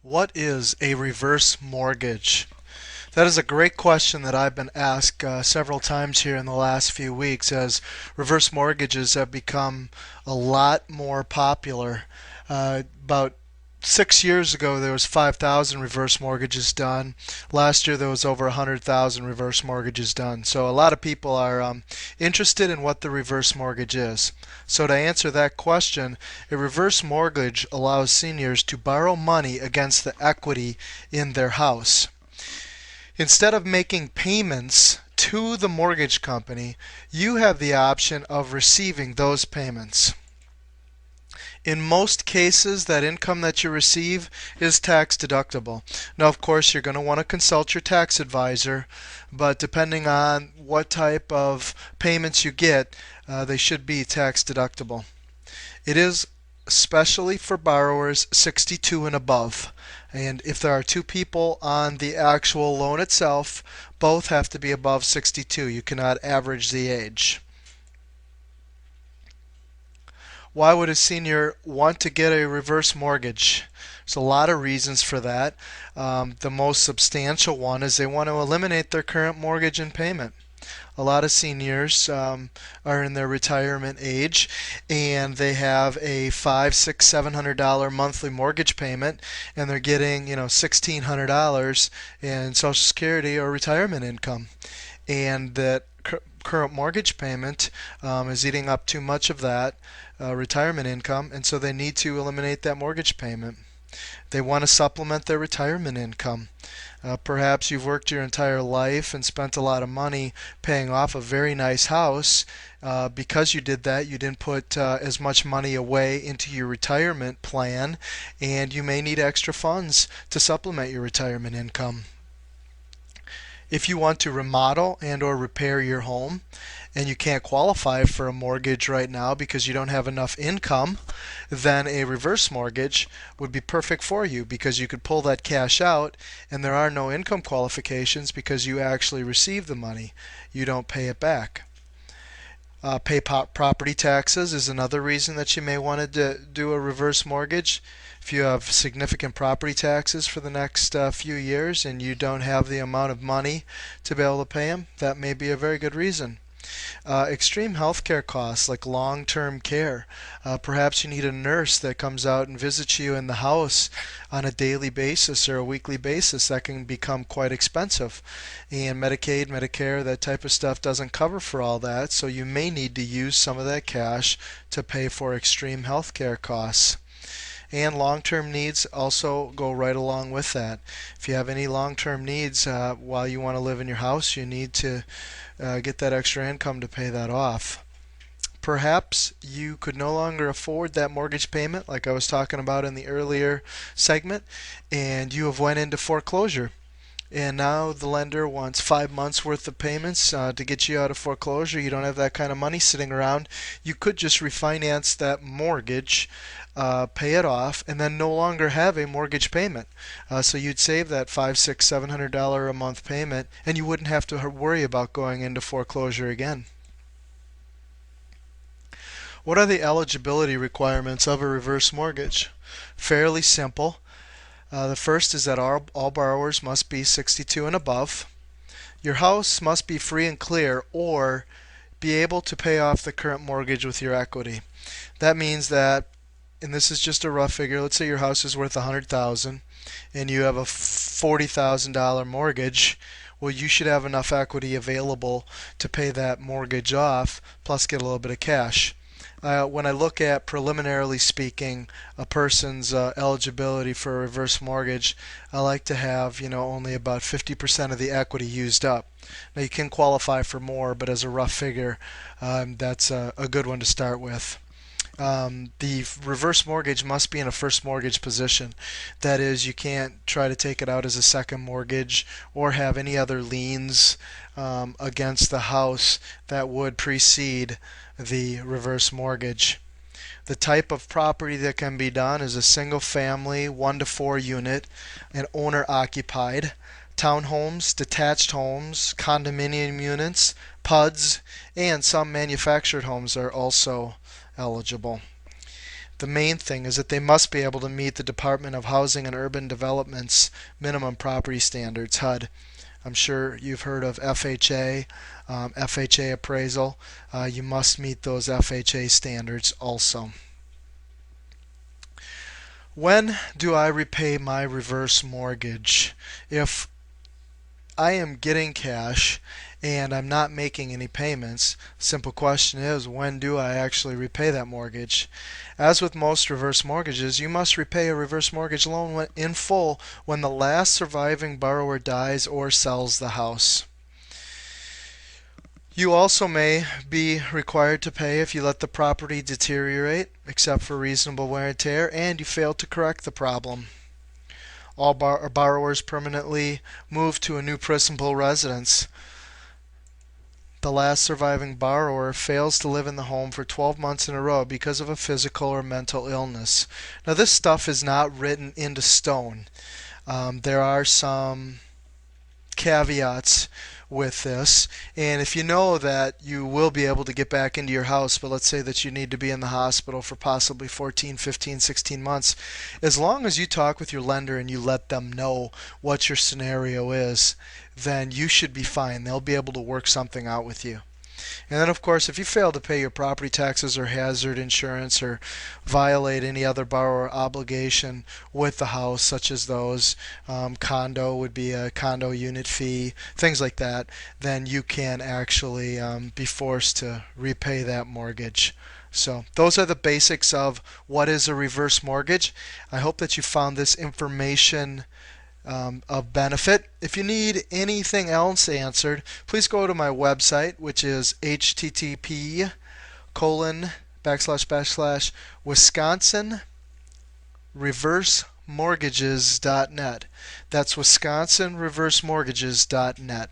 What is a reverse mortgage? That is a great question that I've been asked several times here in the last few weeks as reverse mortgages have become a lot more popular. About 6 years ago, there was 5,000 reverse mortgages done. Last year, there was over 100,000 reverse mortgages done. So a lot of people are interested in what the reverse mortgage is. So to answer that question, a reverse mortgage allows seniors to borrow money against the equity in their house. Instead of making payments to the mortgage company, you have the option of receiving those payments. In most cases, that income that you receive is tax deductible. Now, of course, you're going to want to consult your tax advisor, but depending on what type of payments you get, they should be tax deductible. It is especially for borrowers 62 and above. And if there are two people on the actual loan itself, both have to be above 62. You cannot average the age. Why would a senior want to get a reverse mortgage? There's a lot of reasons for that. The most substantial one is they want to eliminate their current mortgage and payment. A lot of seniors are in their retirement age and they have a $500, $600, $700 monthly mortgage payment, and they're getting $1,600 in Social Security or retirement income, and that current mortgage payment is eating up too much of that retirement income, and so they need to eliminate that mortgage payment. They want to supplement their retirement income. Perhaps you've worked your entire life and spent a lot of money paying off a very nice house. Because you did that, you didn't put as much money away into your retirement plan, and you may need extra funds to supplement your retirement income. If you want to remodel and or repair your home and you can't qualify for a mortgage right now because you don't have enough income, then a reverse mortgage would be perfect for you because you could pull that cash out and there are no income qualifications because you actually receive the money. You don't pay it back. Pay property taxes is another reason that you may want to do a reverse mortgage. If you have significant property taxes for the next few years and you don't have the amount of money to be able to pay them, that may be a very good reason. Extreme healthcare costs like long-term care. Perhaps you need a nurse that comes out and visits you in the house on a daily basis or a weekly basis. That can become quite expensive. And Medicaid, Medicare, that type of stuff doesn't cover for all that, so you may need to use some of that cash to pay for extreme healthcare costs. And long-term needs also go right along with that. If you have any long-term needs while you want to live in your house, you need to get that extra income to pay that off. Perhaps you could no longer afford that mortgage payment like I was talking about in the earlier segment, and you have went into foreclosure. And now the lender wants 5 months worth of payments to get you out of foreclosure. You don't have that kind of money sitting around. You could just refinance that mortgage, pay it off, and then no longer have a mortgage payment. So you'd save that $500, $600, $700 a month payment, and you wouldn't have to worry about going into foreclosure again. What are the eligibility requirements of a reverse mortgage? Fairly simple. The first is that all borrowers must be 62 and above. Your house must be free and clear or be able to pay off the current mortgage with your equity. That means that, and this is just a rough figure, let's say your house is worth $100,000 and you have a $40,000 mortgage. Well, you should have enough equity available to pay that mortgage off plus get a little bit of cash. When I look at, preliminarily speaking, a person's eligibility for a reverse mortgage, I like to have only about 50% of the equity used up. Now you can qualify for more, but as a rough figure, that's a good one to start with. The reverse mortgage must be in a first mortgage position. That is, you can't try to take it out as a second mortgage or have any other liens against the house that would precede the reverse mortgage. The type of property that can be done is a single family 1 to 4 unit and owner occupied, townhomes, detached homes, condominium units, PUDs, and some manufactured homes are also eligible. The main thing is that they must be able to meet the Department of Housing and Urban Development's minimum property standards, HUD. I'm sure you've heard of FHA, FHA appraisal. You must meet those FHA standards also. When do I repay my reverse mortgage? If I am getting cash and I'm not making any payments, simple question is, when do I actually repay that mortgage? As with most reverse mortgages, you must repay a reverse mortgage loan in full when the last surviving borrower dies or sells the house. You also may be required to pay if you let the property deteriorate, except for reasonable wear and tear, and you fail to correct the problem. All borrowers permanently move to a new principal residence. The last surviving borrower fails to live in the home for 12 months in a row because of a physical or mental illness. Now, this stuff is not written into stone. There are some caveats with this, and if you know that you will be able to get back into your house, but let's say that you need to be in the hospital for possibly 14, 15, 16 months, as long as you talk with your lender and you let them know what your scenario is, then you should be fine. They'll be able to work something out with you. And then, of course, if you fail to pay your property taxes or hazard insurance or violate any other borrower obligation with the house, such as those, condo would be a condo unit fee, things like that, then you can actually be forced to repay that mortgage. So those are the basics of what is a reverse mortgage. I hope that you found this information of benefit. If you need anything else answered, please go to my website, which is http://wisconsinreversemortgagesnetExplanation. That's wisconsinreversemortgagesnetExplanation.